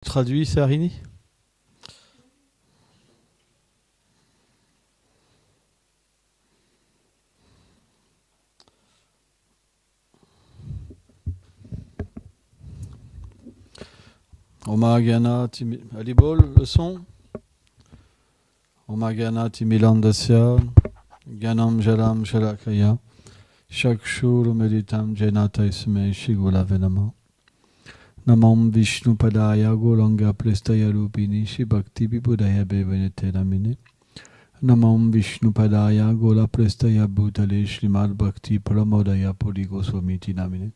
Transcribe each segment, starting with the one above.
Traduit, Sarini? Omagana Timi... Alibol, le son? Omagana Timilandasya, Ganam Jalam Shalakaya, Shakshur Meditam Jenata Isme Shigula Venama. Namam Vishnu Padaya Golanga Prestaya Rupini Shibhakti Vibudaya Bevanete Namine. Namam Vishnu Padaya Gola Prestaya Bhutale Shrimad Bhakti Pramodaya Puri Goswamiti Namine.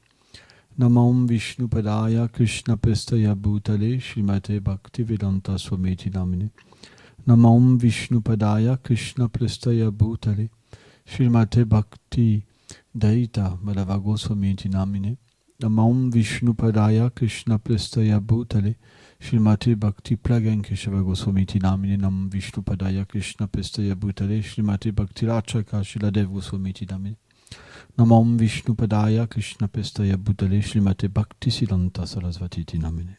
Namam Vishnu Padaya Krishna Prestaya Bhutale Shrimate Bhakti Vedanta Swamiti Namine. Namam Vishnu Padaya Krishna Prestaya Bhutale Shrimate Bhakti Daita Madhava Goswamiti Namine. Namam Vishnu Padaya Krishna Prestaya Bhutale Shrimate Bhakti Plagankeshava Goswamiti Namine. Nam Vishnu Padaya Krishna Prestaya Bhutale Shrimate Bhakti Rachaka Shiladev Goswamiti Namine. Namam Vishnu Padaya Krishna Prestaya Bhutale Shrimate Bhakti Siddhanta Sarasvati Namine.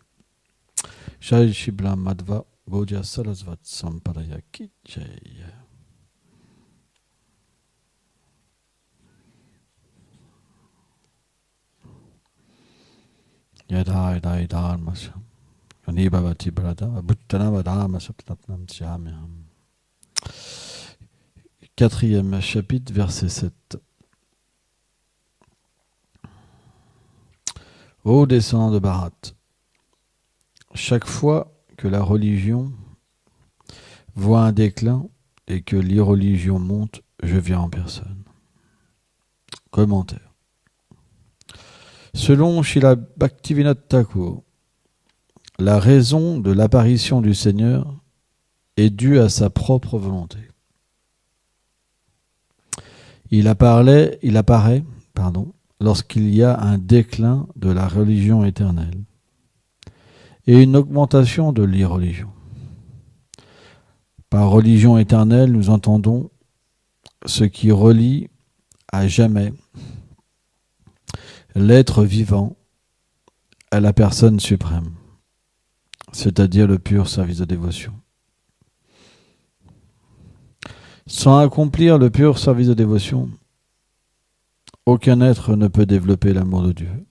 Jai Shibla Madhva Gaudiya Sarasvat Sampadaya Ki Jai. Yadai Dai Dharmasam Anibhavati Brada Bhuttanavadama Saptatnam Tsyamyam. Quatrième chapitre, verset 7. Ô descendants de Bharat, chaque fois que la religion voit un déclin et que l'irreligion monte, je viens en personne. Commentaire. Selon Srila Bhaktivinoda Thakur, la raison de l'apparition du Seigneur est due à sa propre volonté. Il apparaît, lorsqu'il y a un déclin de la religion éternelle et une augmentation de l'irreligion. Par religion éternelle, nous entendons ce qui relie à jamais l'être vivant à la personne suprême, c'est-à-dire le pur service de dévotion. Sans accomplir le pur service de dévotion, aucun être ne peut développer l'amour de Dieu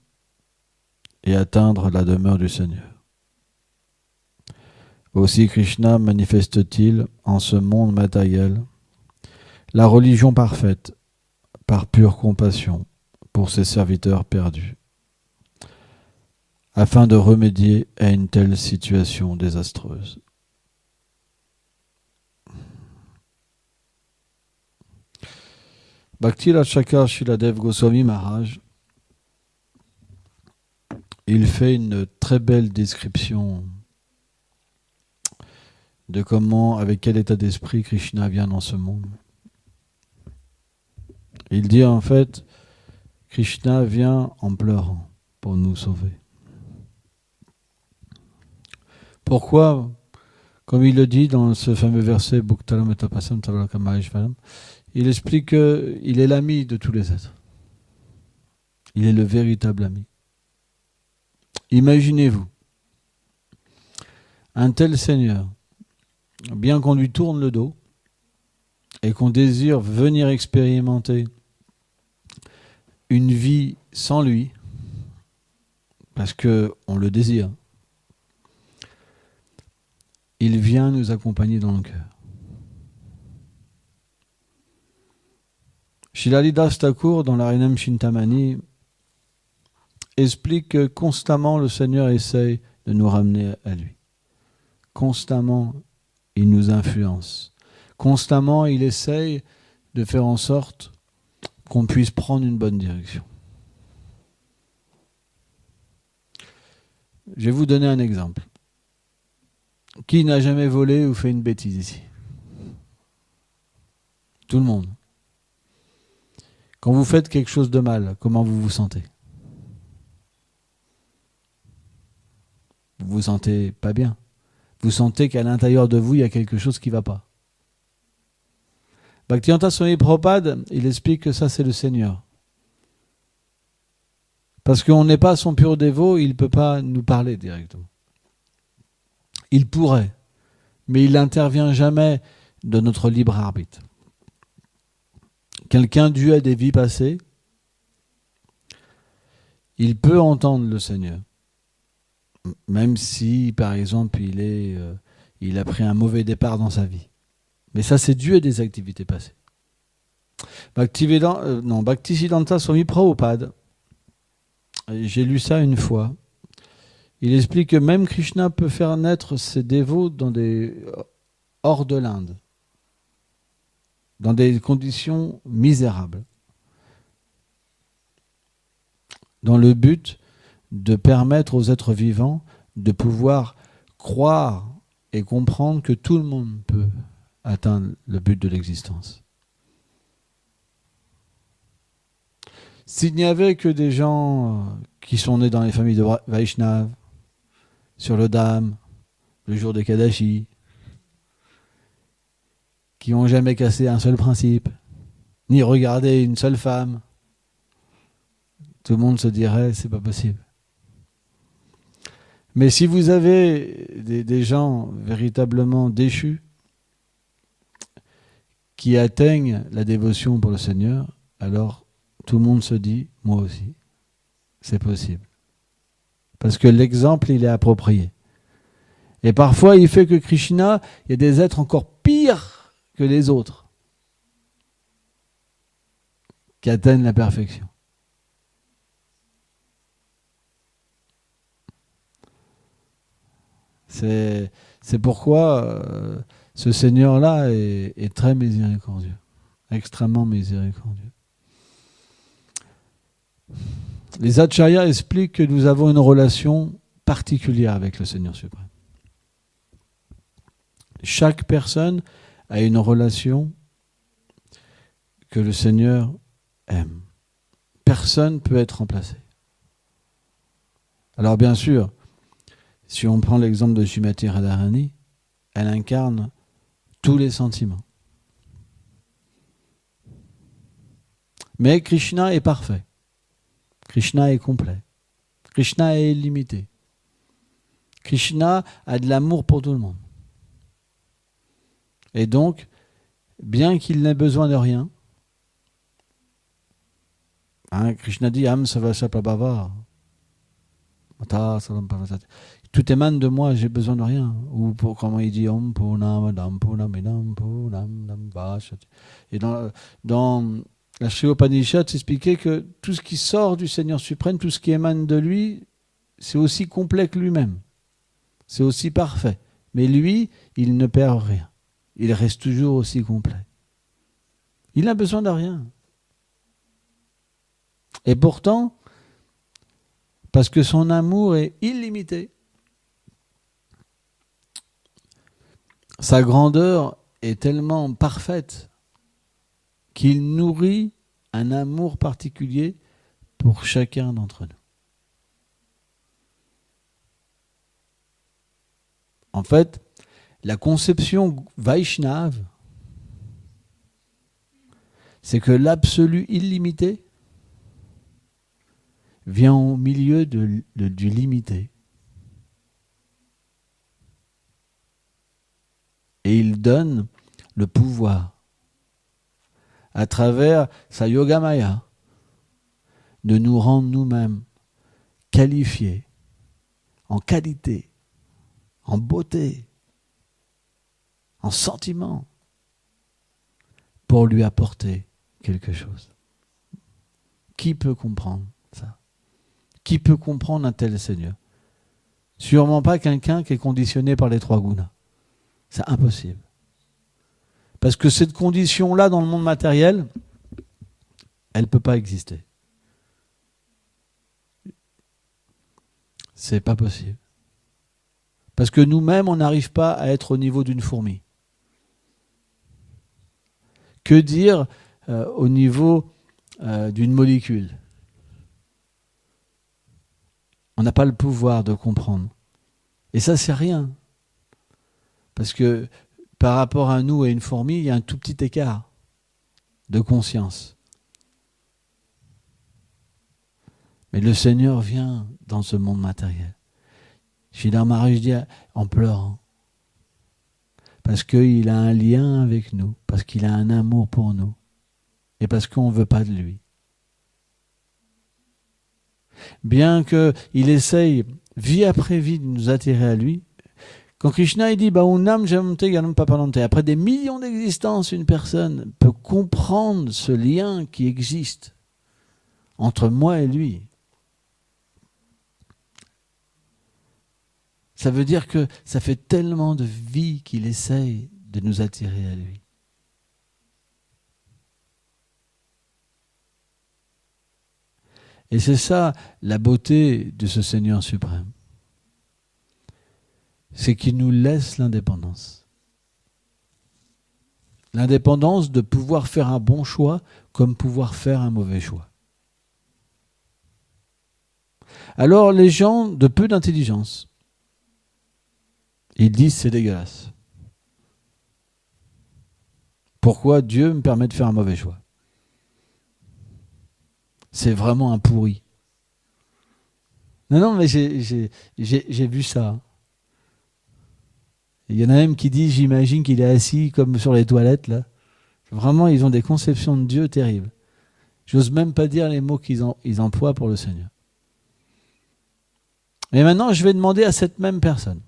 et atteindre la demeure du Seigneur. Aussi Krishna manifeste-t-il en ce monde matériel la religion parfaite par pure compassion pour ses serviteurs perdus, afin de remédier à une telle situation désastreuse. Bhakti Rachaka Shiladev Goswami Maharaj, il fait une très belle description de comment, avec quel état d'esprit Krishna vient dans ce monde. Il dit en fait, Krishna vient en pleurant pour nous sauver. Pourquoi? Comme il le dit dans ce fameux verset, Bhuktaram etapasam tavalakamaishvaram, il explique qu'il est l'ami de tous les êtres. Il est le véritable ami. Imaginez-vous, un tel Seigneur, bien qu'on lui tourne le dos et qu'on désire venir expérimenter une vie sans lui, parce qu'on le désire, il vient nous accompagner dans le cœur. Srila Haridas Thakur, dans l'Arinam Chintamani, explique que constamment le Seigneur essaye de nous ramener à lui. Constamment, il nous influence. Constamment, il essaye de faire en sorte qu'on puisse prendre une bonne direction. Je vais vous donner un exemple. Qui n'a jamais volé ou fait une bêtise ici? Tout le monde. Quand vous faites quelque chose de mal, comment vous vous sentez? Vous vous sentez pas bien. Vous sentez qu'à l'intérieur de vous, il y a quelque chose qui ne va pas. Bhaktivedanta Swami Prabhupada, il explique que ça, c'est le Seigneur. Parce qu'on n'est pas son pur dévot, il ne peut pas nous parler directement. Il pourrait, mais il n'intervient jamais de notre libre arbitre. Quelqu'un dû à des vies passées, il peut entendre le Seigneur, même si, par exemple, il a pris un mauvais départ dans sa vie. Mais ça, c'est dû à des activités passées. Bhaktisiddhanta Swami Prabhupada, j'ai lu ça une fois, il explique que même Krishna peut faire naître ses dévots hors de l'Inde, dans des conditions misérables, dans le but de permettre aux êtres vivants de pouvoir croire et comprendre que tout le monde peut atteindre le but de l'existence. S'il n'y avait que des gens qui sont nés dans les familles de Vaishnav, sur le Dham, le jour des Kadashi, qui n'ont jamais cassé un seul principe, ni regardé une seule femme, tout le monde se dirait c'est pas possible. Mais si vous avez des gens véritablement déchus qui atteignent la dévotion pour le Seigneur, alors tout le monde se dit moi aussi, c'est possible. Parce que l'exemple, il est approprié. Et parfois, il fait que Krishna, il y a des êtres encore pires que les autres qui atteignent la perfection. C'est pourquoi ce Seigneur-là est très miséricordieux, extrêmement miséricordieux. Les Acharyas expliquent que nous avons une relation particulière avec le Seigneur suprême. Chaque personne a une relation que le Seigneur aime. Personne ne peut être remplacé. Alors bien sûr, si on prend l'exemple de Srimati Radharani, elle incarne tous les sentiments. Mais Krishna est parfait. Krishna est complet. Krishna est illimité. Krishna a de l'amour pour tout le monde. Et donc, bien qu'il n'ait besoin de rien, Krishna dit Am Savasya Prabhava. Tout émane de moi, j'ai besoin de rien. Ou comment il dit Om Purnam Adam Purnamidam Purnam Vashati. Et dans la Sri Upanishad, c'est expliqué que tout ce qui sort du Seigneur suprême, tout ce qui émane de lui, c'est aussi complet que lui-même. C'est aussi parfait. Mais lui, il ne perd rien. Il reste toujours aussi complet. Il n'a besoin de rien. Et pourtant, parce que son amour est illimité, sa grandeur est tellement parfaite qu'il nourrit un amour particulier pour chacun d'entre nous. En fait, la conception Vaishnave, c'est que l'absolu illimité vient au milieu du limité. Et il donne le pouvoir, à travers sa Yogamaya, de nous rendre nous-mêmes qualifiés en qualité, en beauté, en sentiment, pour lui apporter quelque chose. Qui peut comprendre ça? Qui peut comprendre un tel Seigneur? Sûrement pas quelqu'un qui est conditionné par les trois gunas. C'est impossible. Parce que cette condition-là, dans le monde matériel, elle ne peut pas exister. C'est pas possible. Parce que nous-mêmes, on n'arrive pas à être au niveau d'une fourmi. Que dire au niveau d'une molécule? On n'a pas le pouvoir de comprendre. Et ça, c'est rien. Parce que par rapport à nous et une fourmi, il y a un tout petit écart de conscience. Mais le Seigneur vient dans ce monde matériel. Sridhar Maharaj dit en pleurant. Parce qu'il a un lien avec nous, parce qu'il a un amour pour nous, et parce qu'on ne veut pas de lui. Bien qu'il essaye, vie après vie, de nous attirer à lui, quand Krishna il dit Unam Jamte Ganam Papanante, après des millions d'existences, une personne peut comprendre ce lien qui existe entre moi et lui. Ça veut dire que ça fait tellement de vie qu'il essaye de nous attirer à lui. Et c'est ça la beauté de ce Seigneur suprême. C'est qu'il nous laisse l'indépendance. L'indépendance de pouvoir faire un bon choix comme pouvoir faire un mauvais choix. Alors les gens de peu d'intelligence, ils disent c'est dégueulasse. Pourquoi Dieu me permet de faire un mauvais choix? C'est vraiment un pourri. Non, mais j'ai vu ça. Il y en a même qui disent, j'imagine qu'il est assis comme sur les toilettes, là. Vraiment, ils ont des conceptions de Dieu terribles. J'ose même pas dire les mots qu'ils emploient pour le Seigneur. Et maintenant, je vais demander à cette même personne.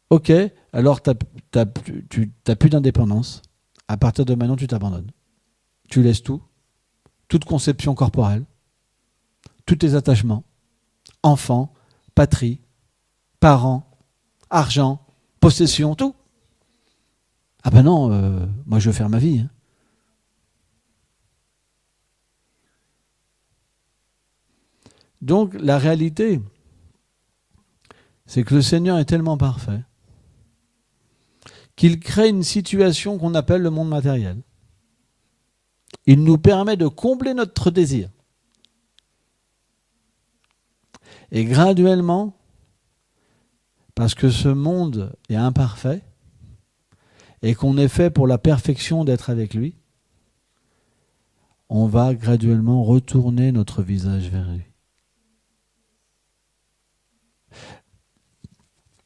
Ok, alors tu n'as plus d'indépendance. À partir de maintenant, tu t'abandonnes. Tu laisses tout, toute conception corporelle, tous tes attachements, enfants, patrie, parents, argent, possession, tout. Ah ben non, moi je veux faire ma vie. Hein. Donc la réalité, c'est que le Seigneur est tellement parfait qu'il crée une situation qu'on appelle le monde matériel. Il nous permet de combler notre désir. Et graduellement, parce que ce monde est imparfait et qu'on est fait pour la perfection d'être avec lui, on va graduellement retourner notre visage vers lui.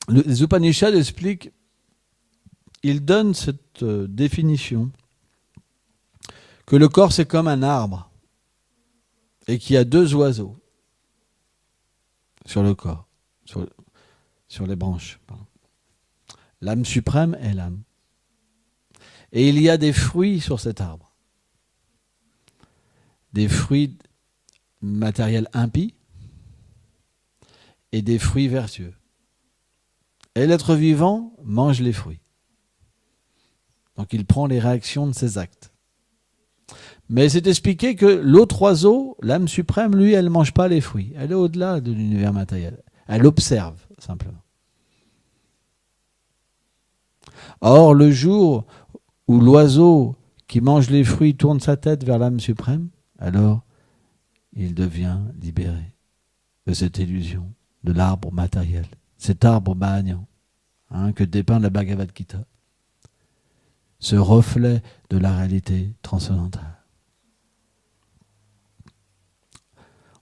Les Upanishads expliquent, ils donnent cette définition que le corps c'est comme un arbre et qu'il y a deux oiseaux sur le corps, sur les branches. Pardon. L'âme suprême est l'âme. Et il y a des fruits sur cet arbre. Des fruits matériels impies et des fruits vertueux. Et l'être vivant mange les fruits. Donc il prend les réactions de ses actes. Mais c'est expliqué que l'autre oiseau, l'âme suprême, lui, elle ne mange pas les fruits. Elle est au-delà de l'univers matériel. Elle observe, simplement. Or, le jour où l'oiseau qui mange les fruits tourne sa tête vers l'âme suprême, alors il devient libéré de cette illusion, de l'arbre matériel, cet arbre mahagnant, que dépeint la Bhagavad Gita, ce reflet de la réalité transcendantale.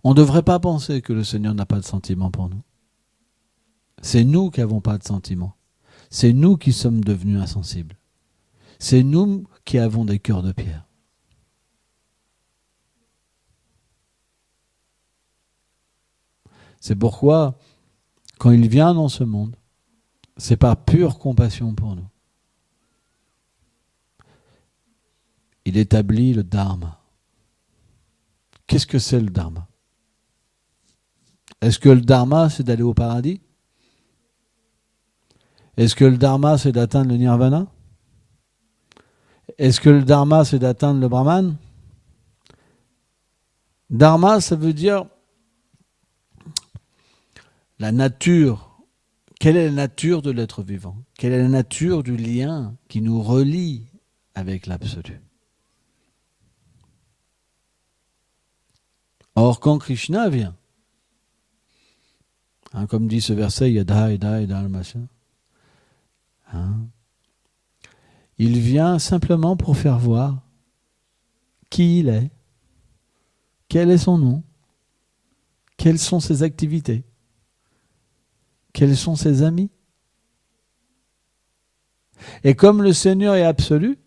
On ne devrait pas penser que le Seigneur n'a pas de sentiments pour nous. C'est nous qui n'avons pas de sentiments. C'est nous qui sommes devenus insensibles. C'est nous qui avons des cœurs de pierre. C'est pourquoi, quand il vient dans ce monde, c'est par pure compassion pour nous. Il établit le dharma. Qu'est-ce que c'est le dharma? Est-ce que le dharma, c'est d'aller au paradis? Est-ce que le dharma, c'est d'atteindre le nirvana? Est-ce que le dharma, c'est d'atteindre le brahman? Dharma, ça veut dire la nature. Quelle est la nature de l'être vivant? Quelle est la nature du lien qui nous relie avec l'absolu? Or, quand Krishna vient, comme dit ce verset, Yada, Yada, Yada, le machin, il vient simplement pour faire voir qui il est, quel est son nom, Quelles sont ses activités? Quels sont ses amis? Et comme le Seigneur est absolu,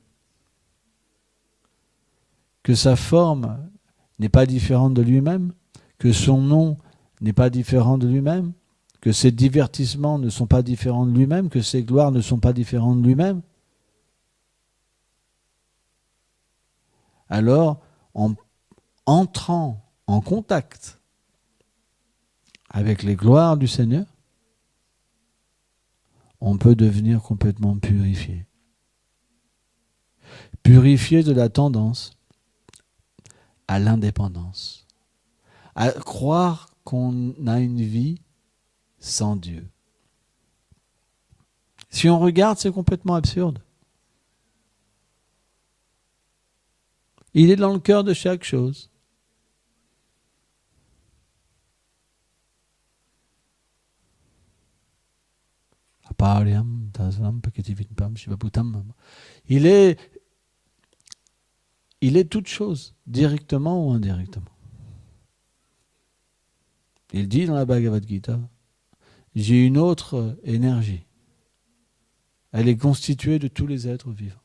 que sa forme n'est pas différente de lui-même, que son nom n'est pas différent de lui-même, que ses divertissements ne sont pas différents de lui-même, que ses gloires ne sont pas différentes de lui-même, alors en entrant en contact avec les gloires du Seigneur, on peut devenir complètement purifié. Purifié de la tendance à l'indépendance, à croire qu'on a une vie sans Dieu. Si on regarde, c'est complètement absurde. Il est dans le cœur de chaque chose. Il est toute chose, directement ou indirectement. Il dit dans la Bhagavad Gita, j'ai une autre énergie. Elle est constituée de tous les êtres vivants.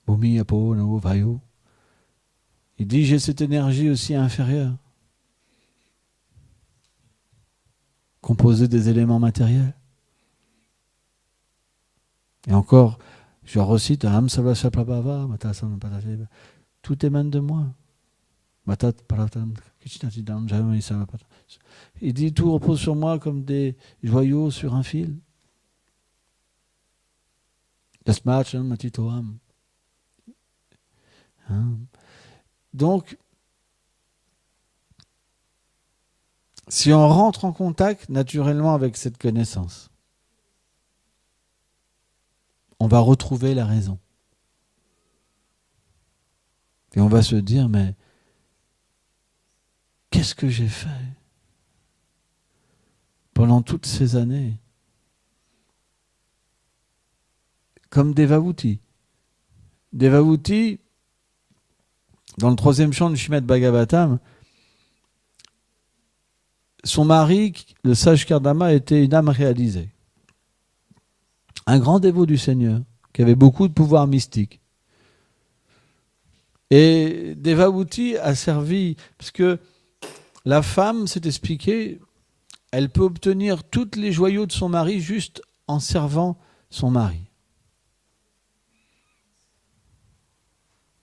Bhumi, Apo, Navo, Vayu. Il dit, j'ai cette énergie aussi inférieure, composée des éléments matériels. Et encore, je recite, tout émane de moi. Il dit, tout repose sur moi comme des joyaux sur un fil. Donc, si on rentre en contact naturellement avec cette connaissance, on va retrouver la raison. Et on va se dire, mais qu'est-ce que j'ai fait pendant toutes ces années comme Devahuti. Devahuti, dans le 3e chant du Srimad Bhagavatam, son mari, le sage Kardama, était une âme réalisée. Un grand dévot du Seigneur, qui avait beaucoup de pouvoir mystique. Et Devahuti a servi, parce que la femme, s'est expliqué, elle peut obtenir tous les joyaux de son mari juste en servant son mari.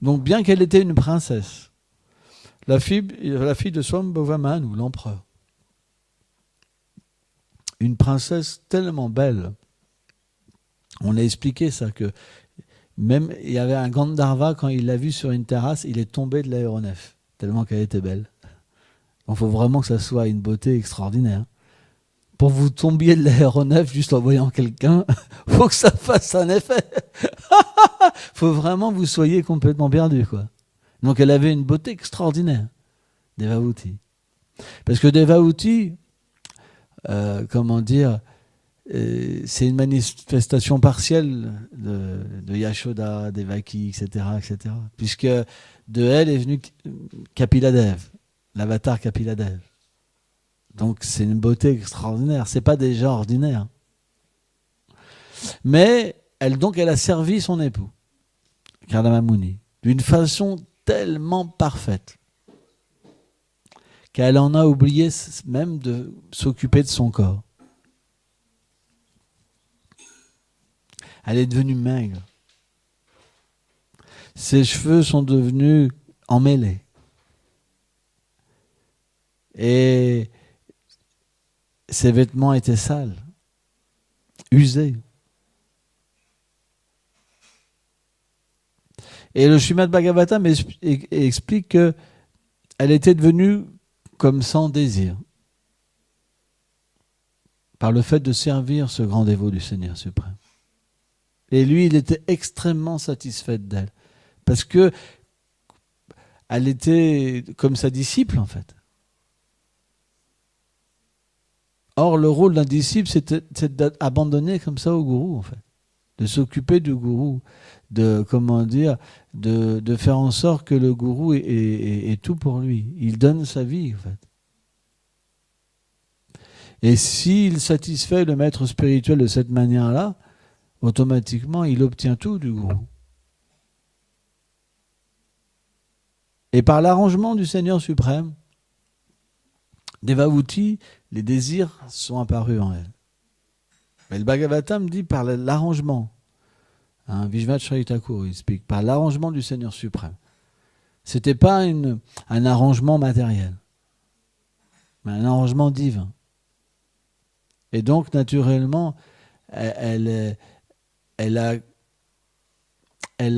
Donc bien qu'elle était une princesse, la fille de Swambhava ou l'empereur, une princesse tellement belle, on a expliqué ça, que même il y avait un Gandharva, quand il l'a vue sur une terrasse, il est tombé de l'aéronef, tellement qu'elle était belle. Il faut vraiment que ça soit une beauté extraordinaire. Pour vous tombiez de l'aéronef juste en voyant quelqu'un, faut que ça fasse un effet. Faut vraiment que vous soyez complètement perdu, quoi. Donc elle avait une beauté extraordinaire, Devahuti. Parce que Devahuti, c'est une manifestation partielle de Yashoda, Devaki, etc., etc. Puisque de elle est venu Kapiladev, l'avatar Kapiladev. Donc c'est une beauté extraordinaire. C'est pas des gens ordinaires. Mais elle a servi son époux, Kardama Muni, d'une façon tellement parfaite qu'elle en a oublié même de s'occuper de son corps. Elle est devenue maigre. Ses cheveux sont devenus emmêlés. Et ses vêtements étaient sales, usés. Et le Srimad Bhagavatam explique qu'elle était devenue comme sans désir, par le fait de servir ce grand dévot du Seigneur suprême. Et lui, il était extrêmement satisfait d'elle, parce que elle était comme sa disciple, en fait. Or, le rôle d'un disciple, c'est d'abandonner comme ça au gourou, en fait. de s'occuper du gourou, de faire en sorte que le gourou est tout pour lui. Il donne sa vie, en fait. Et s'il satisfait le maître spirituel de cette manière-là, automatiquement, il obtient tout du gourou. Et par l'arrangement du Seigneur suprême, Devahuti, les désirs sont apparus en elle. Mais le Bhagavatam dit par l'arrangement. Vishwanath Chaitya Thakur explique par l'arrangement du Seigneur suprême. C'était pas un arrangement matériel, mais un arrangement divin. Et donc, naturellement, elle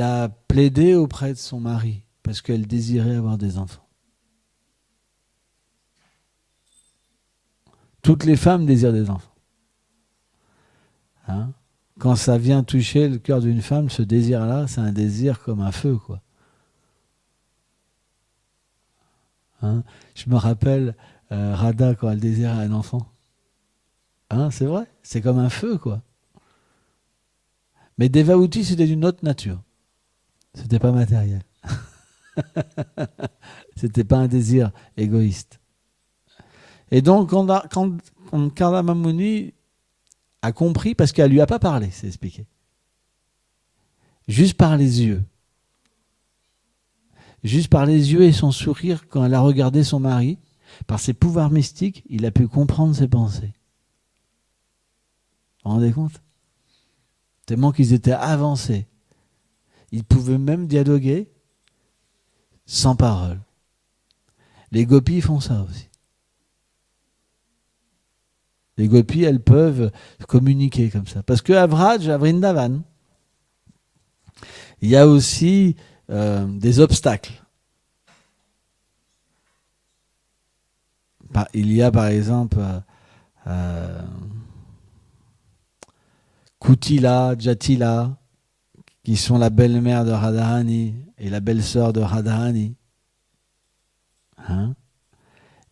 a plaidé auprès de son mari parce qu'elle désirait avoir des enfants. Toutes les femmes désirent des enfants. Quand ça vient toucher le cœur d'une femme, ce désir-là, c'est un désir comme un feu, quoi. Je me rappelle Radha quand elle désirait un enfant. C'est vrai, c'est comme un feu, quoi. Mais Devahuti, c'était d'une autre nature. C'était pas matériel. C'était pas un désir égoïste. Et donc, quand Kardama Muni a compris, parce qu'elle lui a pas parlé, c'est expliqué. Juste par les yeux. Juste par les yeux et son sourire, quand elle a regardé son mari, par ses pouvoirs mystiques, il a pu comprendre ses pensées. Vous vous rendez compte ? Tellement qu'ils étaient avancés. Ils pouvaient même dialoguer sans parole. Les gopis font ça aussi. Les gopis, elles peuvent communiquer comme ça. Parce qu'à Vraj, à Vrindavan, il y a aussi des obstacles. Il y a par exemple Kutila, Jatila, qui sont la belle-mère de Radharani et la belle-sœur de Radharani.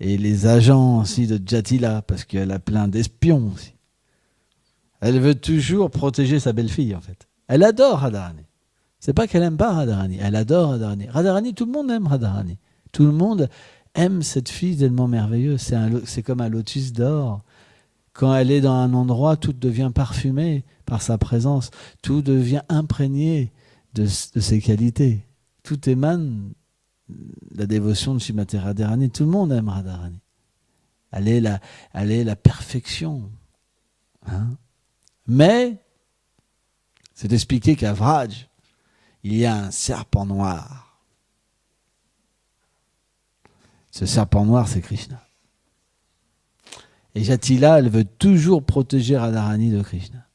Et les agents aussi de Jatila, parce qu'elle a plein d'espions aussi. Elle veut toujours protéger sa belle-fille, en fait. Elle adore Radharani. C'est pas qu'elle aime pas Radharani, elle adore Radharani. Radharani, tout le monde aime Radharani. Tout le monde aime cette fille tellement merveilleuse. C'est comme un lotus d'or. Quand elle est dans un endroit, tout devient parfumé par sa présence. Tout devient imprégné de ses qualités. Tout émane la dévotion de Srimati Radharani. Tout le monde aime Radharani. Elle est la perfection. Mais, c'est expliqué qu'à Vraj, il y a un serpent noir. Ce serpent noir, c'est Krishna. Et Jatila, elle veut toujours protéger Radharani de Krishna.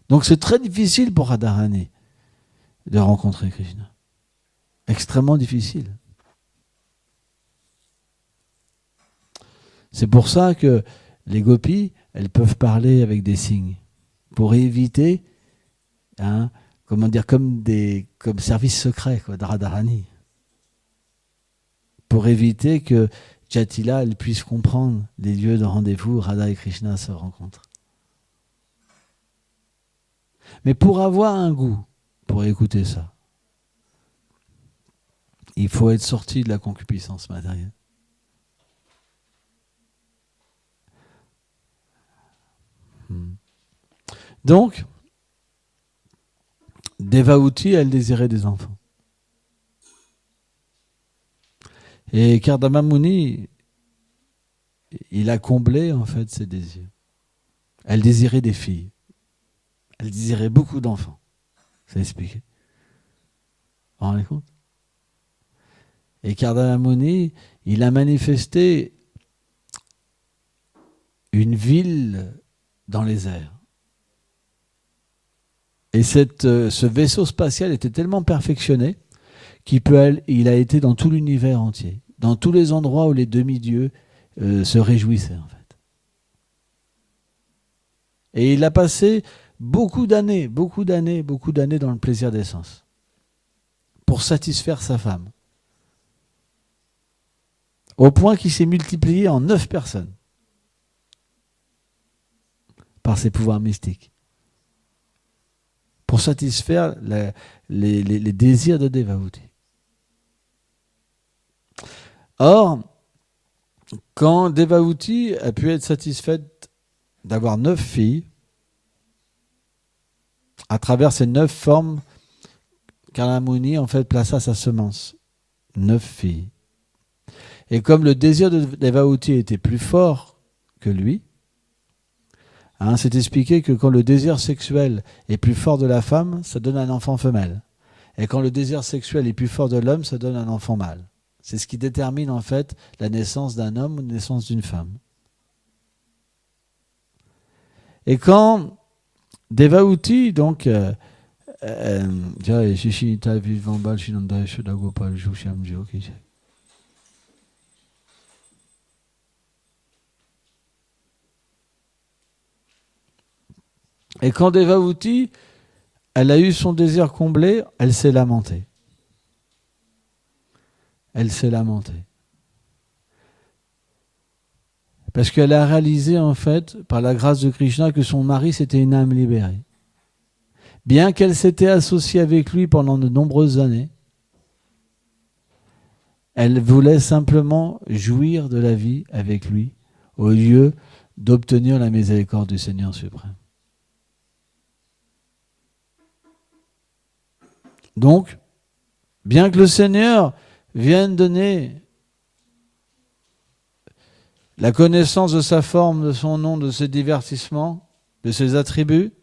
Donc c'est très difficile pour Radharani de rencontrer Krishna. Extrêmement difficile. C'est pour ça que les gopis, elles peuvent parler avec des signes pour éviter, comme service secret de Radharani, pour éviter que Jatila elle puisse comprendre les lieux de rendez-vous où Radha et Krishna se rencontrent. Mais pour avoir un goût, pour écouter ça, il faut être sorti de la concupiscence matérielle. Donc, Devahuti, elle désirait des enfants. Et Kardama Muni, il a comblé en fait ses désirs. Elle désirait des filles. Elle désirait beaucoup d'enfants. C'est expliqué. Vous vous rendez compte ? Et Kardama Muni, il a manifesté une ville dans les airs. Et ce vaisseau spatial était tellement perfectionné qu'il a été dans tout l'univers entier, dans tous les endroits où les demi-dieux se réjouissaient en fait. Et il a passé beaucoup d'années dans le plaisir des sens pour satisfaire sa femme. Au point qu'il s'est multiplié en 9 personnes par ses pouvoirs mystiques. pour satisfaire les désirs de Devahuti. Or, quand Devahuti a pu être satisfaite d'avoir 9 filles, à travers ces 9 formes, Karnamuni en fait plaça sa semence. 9 filles. Et comme le désir de Devahuti était plus fort que lui, c'est expliqué que quand le désir sexuel est plus fort de la femme, ça donne un enfant femelle. Et quand le désir sexuel est plus fort de l'homme, ça donne un enfant mâle. C'est ce qui détermine en fait la naissance d'un homme ou la naissance d'une femme. Et quand Devahuti, donc, et quand Devahuti, elle a eu son désir comblé, elle s'est lamentée. Elle s'est lamentée. Parce qu'elle a réalisé, en fait, par la grâce de Krishna, que son mari, c'était une âme libérée. Bien qu'elle s'était associée avec lui pendant de nombreuses années, elle voulait simplement jouir de la vie avec lui, au lieu d'obtenir la miséricorde du Seigneur suprême. Donc, bien que le Seigneur vienne donner la connaissance de sa forme, de son nom, de ses divertissements, de ses attributs,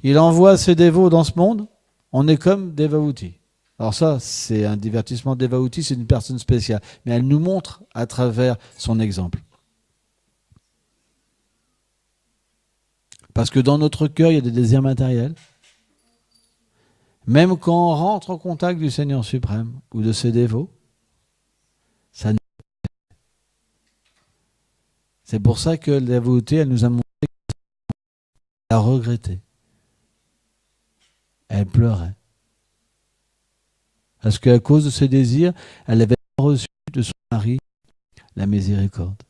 il envoie ses dévots dans ce monde, on est comme Devahuti. Alors ça, c'est un divertissement. Devahuti, c'est une personne spéciale, mais elle nous montre à travers son exemple. Parce que dans notre cœur, il y a des désirs matériels. Même quand on rentre en contact du Seigneur suprême ou de ses dévots, ça nous... C'est pour ça que la Devahuti, elle nous a montré qu'elle a regretté. Elle pleurait. Parce qu'à cause de ses désirs, elle avait reçu de son mari la miséricorde.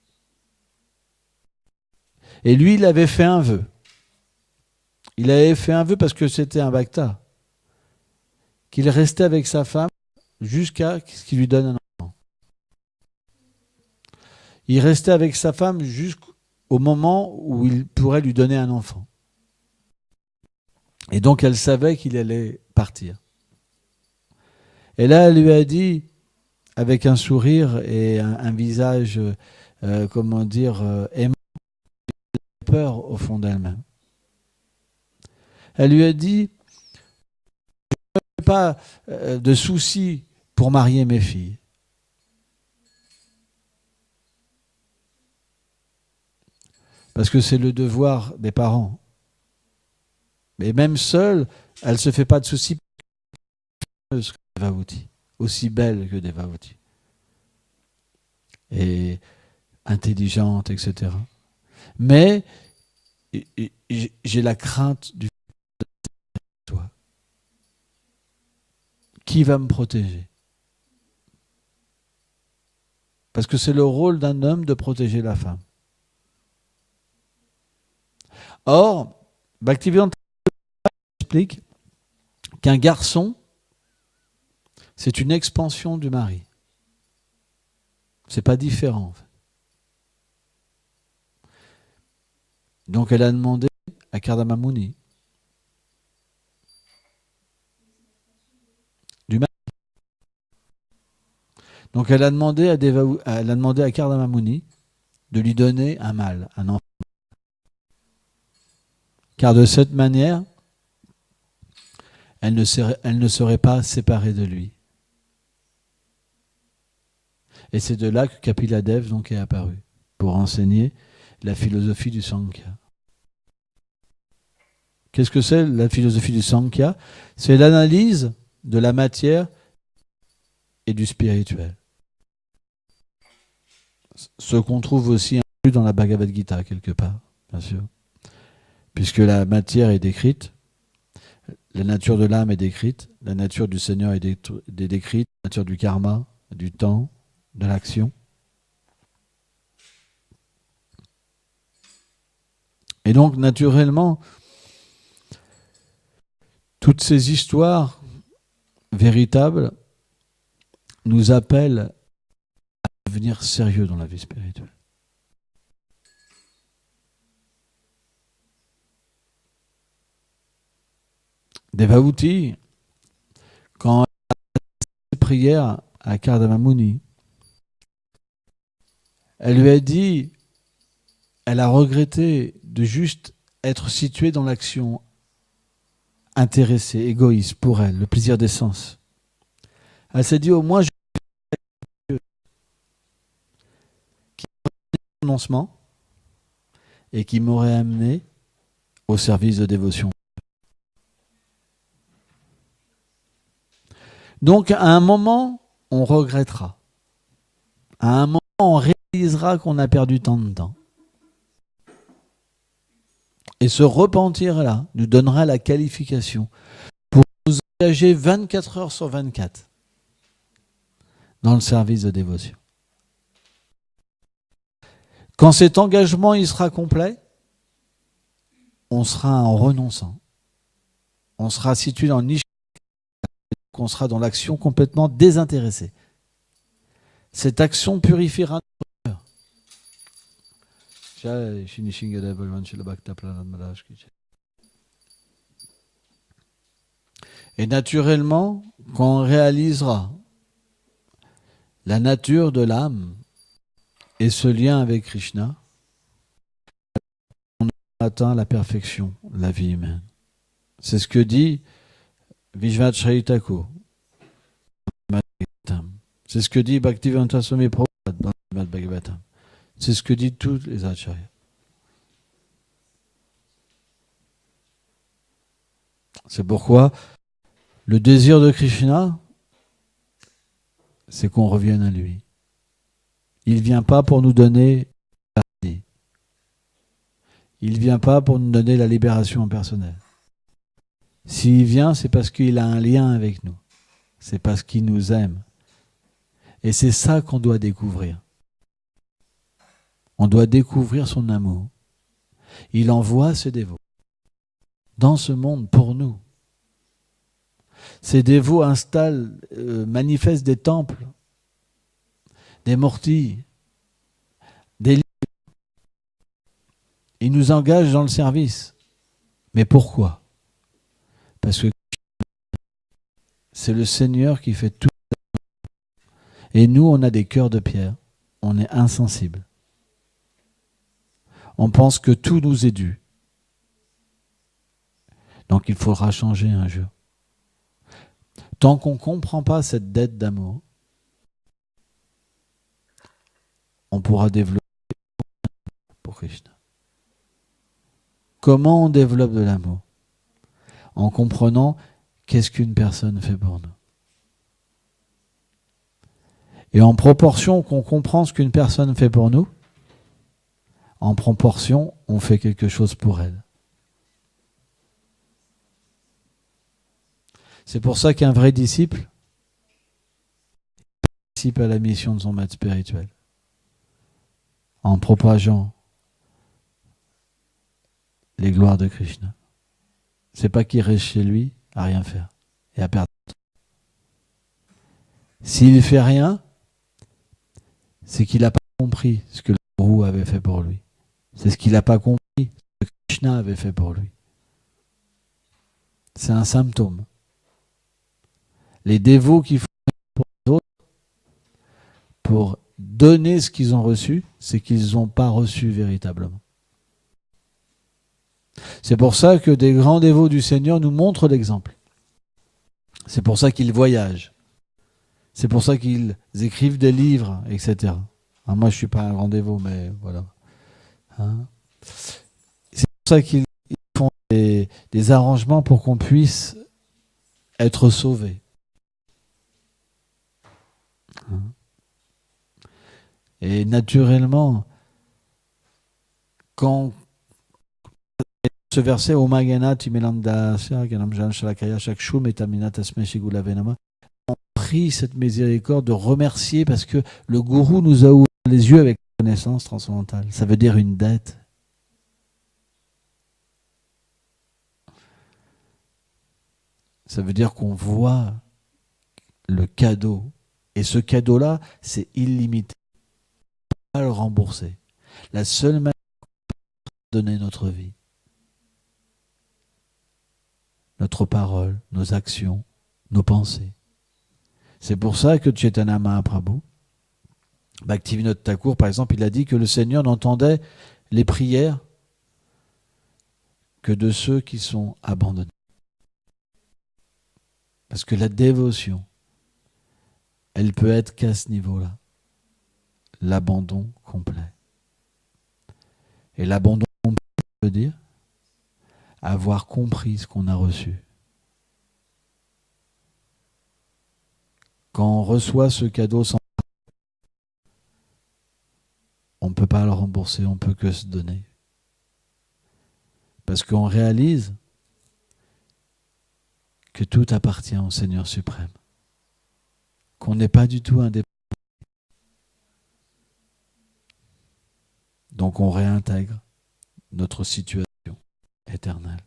Et lui, il avait fait un vœu. Il avait fait un vœu parce que c'était un bhakta. Qu'il restait avec sa femme jusqu'à ce qu'il lui donne un enfant. Il restait avec sa femme jusqu'au moment où il pourrait lui donner un enfant. Et donc elle savait qu'il allait partir. Et là, elle lui a dit, avec un sourire et un visage, aimant, peur au fond d'elle-même. Elle lui a dit, je n'ai pas de souci pour marier mes filles. Parce que c'est le devoir des parents. Mais même seule, elle ne se fait pas de soucis que Devahuti, aussi belle que Devahuti. Et intelligente, etc. Mais j'ai la crainte du toi. Qui va me protéger? Parce que c'est le rôle d'un homme de protéger la femme. Or, Bhaktivedanta explique qu'un garçon, c'est une expansion du mari. C'est pas différent, en fait. Donc elle a demandé à Kardama Muni du mari. Donc elle a demandé à Kardama Muni de lui donner un mâle, un enfant. Car de cette manière, elle ne serait pas séparée de lui. Et c'est de là que Kapila-dev donc est apparu, pour enseigner la philosophie du Sankhya. Qu'est-ce que c'est la philosophie du Sankhya? C'est l'analyse de la matière et du spirituel. Ce qu'on trouve aussi inclus dans la Bhagavad Gita, quelque part, bien sûr. Puisque la matière est décrite, la nature de l'âme est décrite, la nature du Seigneur est décrite, la nature du karma, du temps, de l'action. Et donc, naturellement, Toutes ces histoires véritables nous appellent à devenir sérieux dans la vie spirituelle. Devahuti, quand elle a fait prière à Kardamamuni, elle lui a dit, elle a regretté de juste être située dans l'action intéressée, égoïste pour elle, le plaisir des sens. Elle s'est dit, au moins, je qui m'aurait renoncement et qui m'aurait amené au service de dévotion. Donc, à un moment, on regrettera. À un moment, on réalisera qu'on a perdu tant de temps. Et ce repentir-là nous donnera la qualification pour nous engager 24 heures sur 24 dans le service de dévotion. Quand cet engagement il sera complet, on sera en renonçant. On sera situé dans niche, on sera dans l'action complètement désintéressée. Cette action purifiera notre cœur. Et naturellement, quand on réalisera la nature de l'âme et ce lien avec Krishna, on atteint la perfection, la vie humaine. C'est ce que dit Vishwanath Chaitanya Thakur. C'est ce que dit Bhaktivedanta Swami Prabhupada dans le Bhagavatam. C'est ce que disent tous les acharyas. C'est pourquoi le désir de Krishna, c'est qu'on revienne à lui. Il ne vient pas pour nous donner la paradis. Il ne vient pas pour nous donner la libération personnelle. S'il vient, c'est parce qu'il a un lien avec nous. C'est parce qu'il nous aime. Et c'est ça qu'on doit découvrir. On doit découvrir son amour. Il envoie ses dévots dans ce monde pour nous. Ces dévots installent, manifestent des temples, des mortilles, des livres. Ils nous engagent dans le service. Mais pourquoi ? Parce que c'est le Seigneur qui fait tout. Et nous, on a des cœurs de pierre. On est insensibles. On pense que tout nous est dû. Donc il faudra changer un jour. Tant qu'on ne comprend pas cette dette d'amour, on pourra développer pour Krishna. Comment on développe de l'amour ? En comprenant qu'est-ce qu'une personne fait pour nous. Et en proportion qu'on comprend ce qu'une personne fait pour nous, en proportion, on fait quelque chose pour elle. C'est pour ça qu'un vrai disciple participe à la mission de son maître spirituel, en propageant les gloires de Krishna. C'est pas qu'il reste chez lui à rien faire et à perdre. S'il ne fait rien, c'est qu'il n'a pas compris ce que le gourou avait fait pour lui. C'est ce qu'il n'a pas compris, ce que Krishna avait fait pour lui. C'est un symptôme. Les dévots qui font pour les autres, pour donner ce qu'ils ont reçu, c'est qu'ils n'ont pas reçu véritablement. C'est pour ça que des grands dévots du Seigneur nous montrent l'exemple. C'est pour ça qu'ils voyagent. C'est pour ça qu'ils écrivent des livres, etc. Hein, moi, je ne suis pas un grand dévot, mais voilà. Hein, c'est pour ça qu'ils font des arrangements pour qu'on puisse être sauvé. Hein. Et naturellement, quand ce verset on prie cette miséricorde de remercier parce que le gourou nous a ouvert les yeux avec la connaissance transcendantale. Ça veut dire une dette. Ça veut dire qu'on voit le cadeau. Et ce cadeau-là, c'est illimité. On ne peut pas le rembourser. La seule manière de donner notre vie, notre parole, nos actions, nos pensées. C'est pour ça que Chaitanya Mahaprabhu, Bhaktivinoda Thakur, par exemple, il a dit que le Seigneur n'entendait les prières que de ceux qui sont abandonnés. Parce que la dévotion, elle peut être qu'à ce niveau-là. L'abandon complet. Et l'abandon complet veut dire avoir compris ce qu'on a reçu. Quand on reçoit ce cadeau sans... on ne peut pas le rembourser, on ne peut que se donner. Parce qu'on réalise que tout appartient au Seigneur suprême. Qu'on n'est pas du tout indépendant. Donc on réintègre notre situation éternelle.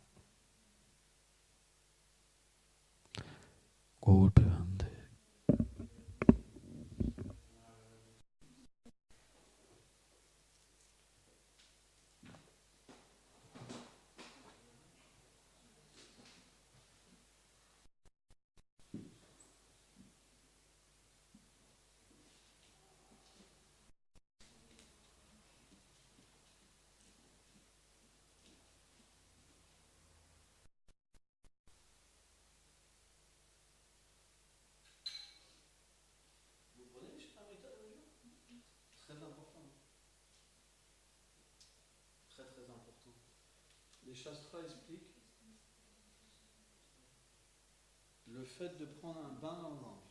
Très important. Très très important. Les Shastras expliquent le fait de prendre un bain dans le Gange.